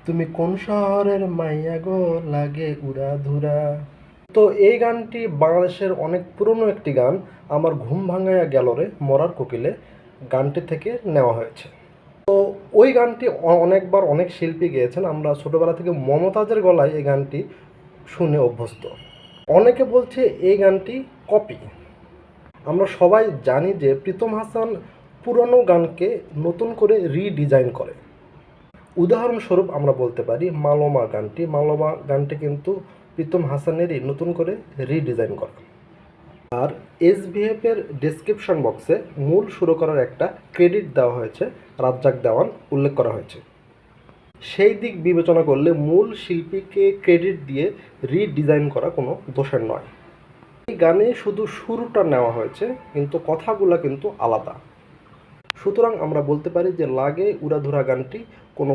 তুমি কোন শহরের মাইয়া গো, লাগে উড়াধুরা। তো এই গানটি বাংলাদেশের অনেক পুরনো একটি গান। আমার ঘুম ভাঙাইয়া গেল রে মরার কোকিলে গানটি থেকে নেওয়া হয়েছে। তো ওই গানটি অনেকবার অনেক শিল্পী গেয়েছেন। আমরা ছোটবেলা থেকে মমতাজের গলায় এই গানটি শুনে অভ্যস্ত। অনেকে বলছে এই গানটি কপি। আমরা সবাই জানি যে প্রীতম হাসান পুরনো গানকে নতুন করে রিডিজাইন করে। উদাহরণস্বরূপ আমরা বলতে পারি মালোমা গানটি। মালোমা গানটি কিন্তু প্রীতম হাসানেরই নতুন করে রিডিজাইন করা। আর এসভিএফের ডেসক্রিপশন বক্সে মূল শুরু করার একটা ক্রেডিট দেওয়া হয়েছে, রাজ্জাক দেওয়ান উল্লেখ করা হয়েছে। সেই দিক বিবেচনা করলে মূল শিল্পীকে ক্রেডিট দিয়ে রিডিজাইন করা কোনো দোষের নয়। এই গানে শুধু শুরুটা নেওয়া হয়েছে, কিন্তু কথাগুলো কিন্তু আলাদা। সুতরাং আমরা বলতে পারি যে লাগে উড়াধুরা গানটি কোনো